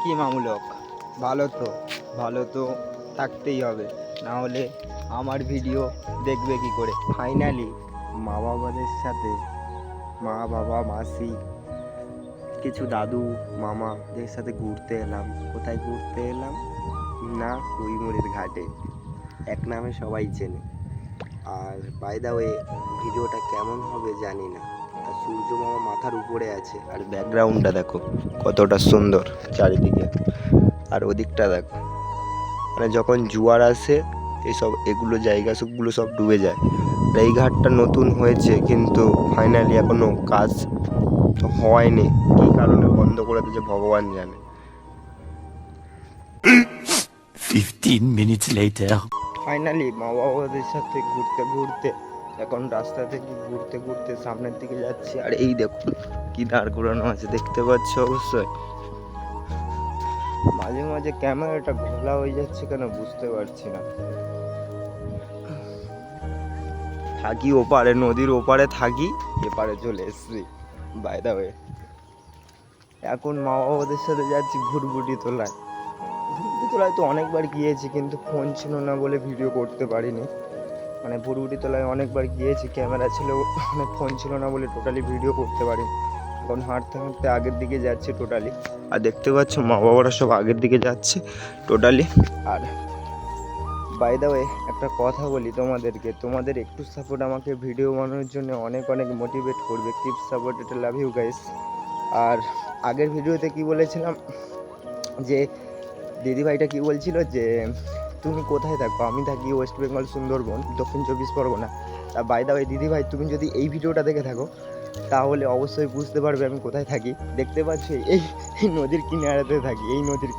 কি মামুলক, ভালো তো থাকতেই হবে, না হলে আমার ভিডিও দেখবে কি করে। ফাইনালি মা বাবাদের সাথে, মা বাবা মাসি কিছু দাদু মামাদের সাথে ঘুরতে এলাম। কোথায় ঘুরতে এলাম না, কুইমুড়ির ঘাটে, এক নামে সবাই চেনে। আর বাই দা ওয়ে ভিডিওটা কেমন হবে জানি না। আর সূর্য মামা মাথার উপরে আছে, আর ব্যাকগ্রাউন্ডটা দেখো কতটা সুন্দর চারিদিকে। আর ওদিকটা দেখো, মানে যখন জোয়ার আসে এগুলো জায়গা সবগুলো সব ডুবে যায়। আর এই ঘাটটা নতুন হয়েছে, কিন্তু ফাইনালি এখনো কাজ হয়নি। কী কারণে বন্ধ করে দিয়েছে ভগবান জানে। 15 minutes later. ফাইনালি মা বাবাদের সাথে ঘুরতে ঘুরতে এখন রাস্তা থেকে ঘুরতে ঘুরতে সামনের দিকে যাচ্ছি। আর এই দেখুন কি দাঁড় করানো আছে, দেখতে পাচ্ছ অবশ্যই। মাঝে মাঝে ক্যামেরাটা ঘোলা হয়ে যাচ্ছে কেন বুঝতে পারছি না। থাকি ওপারে, নদীর ওপারে থাকি, এপারে চলে এসছি বাই দা ওয়ে। এখন মা বাবাদের সাথে যাচ্ছি ভুটভুটি তোলায়। ভুটভুটি তোলায় তো অনেকবার গিয়েছি, কিন্তু ফোন ছিল না বলে ভিডিও করতে পারিনি। মানে ভুটভুটি তোলায় অনেকবার গিয়েছি, ক্যামেরা ছিল, মানে ফোন ছিল না বলে টোটালি ভিডিও করতে পারিনি। এখন হাঁটতে হাঁটতে আগের দিকে যাচ্ছে টোটালি। আর দেখতে পাচ্ছ মা বাবারা সব আগের দিকে যাচ্ছে টোটালি। আর বাই দা ওয়ে একটা কথা বলি তোমাদেরকে, তোমাদের একটু সাপোর্ট আমাকে ভিডিও বানানোর জন্য অনেক অনেক মোটিভেট করবে। কিপ সাপোর্ট, এটা লাভ ইউ গাইস। আর আগের ভিডিওতে কি বলেছিলাম, যে দিদিভাইটা কি বলছিল যে তুমি কোথায় থাকো, আমি থাকি ওয়েস্ট বেঙ্গল সুন্দরবন, দক্ষিণ 24 পরগনা। তা বাই দা ওয়ে দিদিভাই, তুমি যদি এই ভিডিওটা দেখে থাকো তাহলে অবশ্যই বুঝতে পারবে আমি কোথায় থাকি। দেখতে পাচ্ছি এই নদীর কিনারাতে থাকি, এই নদীর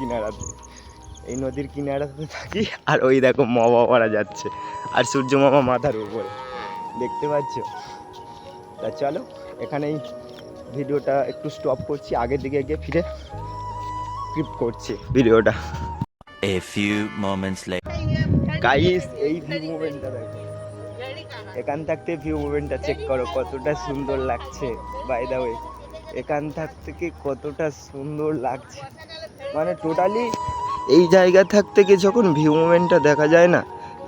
কিনারাতে থাকি। আর ওই দেখো মা বাবারা যাচ্ছে, আর সূর্য মামা মাথার উপরে, দেখতে পাচ্ছ। তা চলো এখানেই ভিডিওটা একটু স্টপ করছি, আগের দিকে গিয়ে ফিরে ক্লিপ করছি ভিডিওটা। A few moments later. Guys এই ভিউ মুভমেন্টটা দেখো, এখান থাকতে ভিউ মুভমেন্টটা চেক করো কতটা সুন্দর লাগছে। বাই দা ওয়ে এখান থেকে কতটা সুন্দর লাগছে, মানে টোটালি এই জায়গা থেকে যখন ভিউ মুভমেন্টটা দেখা যায় না,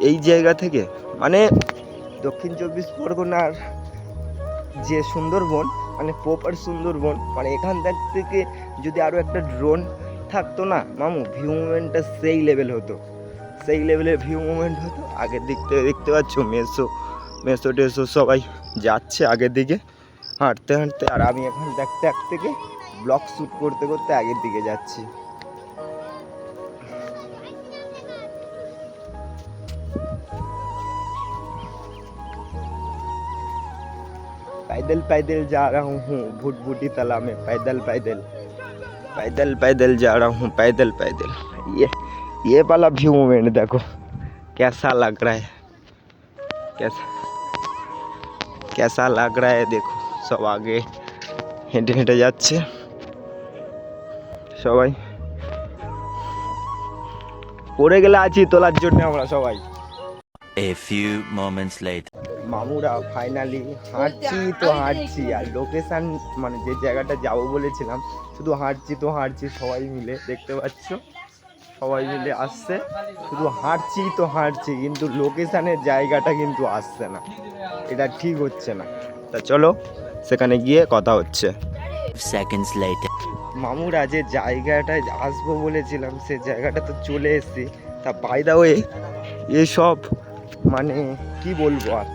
এই জায়গা থেকে, মানে দক্ষিণ 24 পরগনার যে সুন্দরবন, মানে প্রপার সুন্দরবন, মানে এখান থেকে যদি আরও একটা ড্রোন থাকতো না মামু, ভিউ মুভমেন্টটা সেই লেভেল হতো, সেই লেভেলের ভিউ মুভমেন্ট হতো। আগের দিক থেকে দেখতে পাচ্ছ মেসো টেসো সবাই যাচ্ছে আগের দিকে হাঁটতে হাঁটতে, আর আমি এখন দেখতে থেকে ব্লগ শ্যুট করতে করতে আগের দিকে যাচ্ছি। पैदल पैदल जा रहा हूँ भुटभुटी तालाब में, पैदल पैदल जा रहा हूँ, पैदल पैदल। ये वाला व्यू मोमेंट देखो कैसा लग रहा है, कैसा लग रहा है। देखो सब आगे হেঁটে হেঁটে যাচ্ছে সবাই, পড়ে গেলে আছি তোলার জন্য আমরা সবাই। A few moments later. মামুরা ফাইনালি হাঁটছি, আর লোকেশন মানে যে জায়গাটা যাবো বলেছিলাম, শুধু হাঁটছি সবাই মিলে, দেখতে পাচ্ছ সবাই মিলে আসছে, শুধু হাঁটছি, কিন্তু লোকেশনের জায়গাটা কিন্তু আসছে না, এটা ঠিক হচ্ছে না। তা চলো সেখানে গিয়ে কথা হচ্ছে। Seconds later. মামুরা যে জায়গাটায় আসবো বলেছিলাম সে জায়গাটা তো চলে এসেছি। তা বাই দা ওয়ে এসব মানে কি বলবো আর,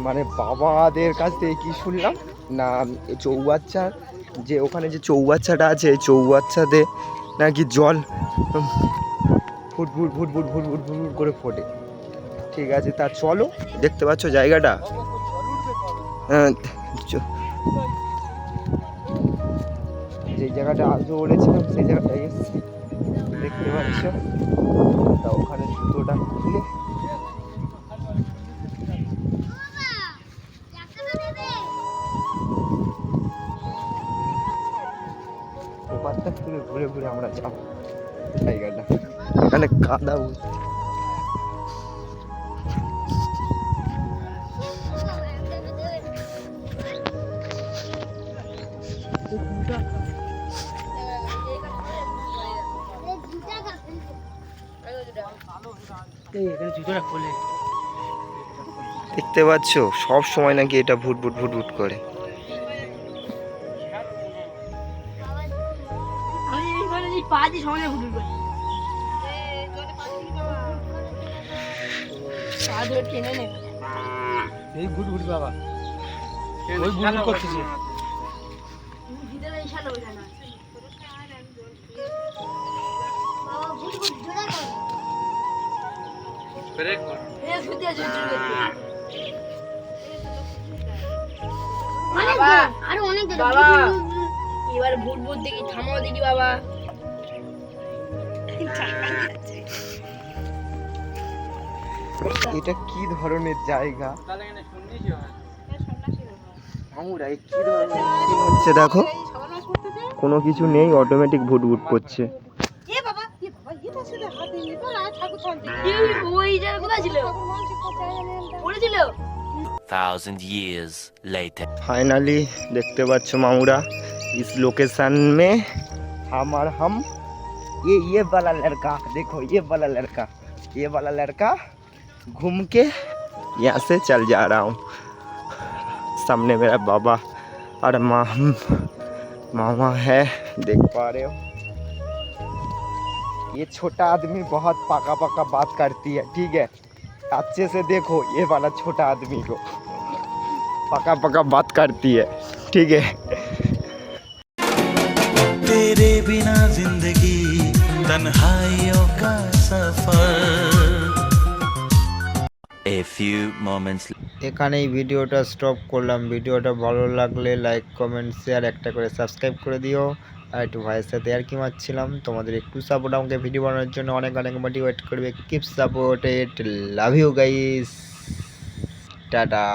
মানে বাবাদের কাছ থেকে কি শুনলাম না, চৌবাচ্চা যে ওখানে যে চৌবাচ্চাটা আছে, চৌবাচ্চাতে নাকি জল ফুটফুট করে ফোটে। ঠিক আছে তা চলো, দেখতে পাচ্ছ জায়গাটা, যে জায়গাটা আসবো বলেছিলাম সেই জায়গাটায় এসেছি, দেখতে পাচ্ছ। তা ওখানে জুতোটা খুলে ওপারটা থেকে ঘুরে ঘুরে আমরা যাবো জায়গাটা, এখানে কাদা দেখতে পাচ্ছ সব সময় নাকি এটা ভুটভুট ভুটভুট করে। এই গুড় বাবা ওই গুড় করতেছে। এবার ভূত ভূত দেখি, থামাও দেখি বাবা। এটা কি ধরনের জায়গা মামুরা, এই কি ধরনের scene হচ্ছে দেখো, কোনো কিছু নেই, অটোমেটিক ভুটভুট করছে। ওই জায়গা কোথায় ছিল? পড়েছিল? 1000 years later. फाइनली देखते पाচ্ছ मामूरा, इस लोकेशन में हम और हम ये वाला लड़का, देखो ये वाला लड़का घूम के यहाँ से चल जा रहा हूँ। सामने मेरा बाबा और मामा है, देख पा रहे हो। ये छोटा आदमी बहुत पका बात करती है, ठीक है, अच्छे से देखो ये वाला छोटा आदमी को, पका बात करती है, ठीक है। तेरे बिना जिंदगी तन्हाइयों का सफर। A few moments later. এখানেই ভিডিওটা স্টপ করলাম। ভিডিওটা ভালো লাগলে লাইক কমেন্ট শেয়ার একটা করে সাবস্ক্রাইব করে দিও। আর একটু ভাইয়ের সাথে আর কি মারছিলাম, তোমাদের একটু সাপোর্ট আমাকে ভিডিও বানানোর জন্য অনেক মোটিভেট করবে। Keep supported, love you guys, tata.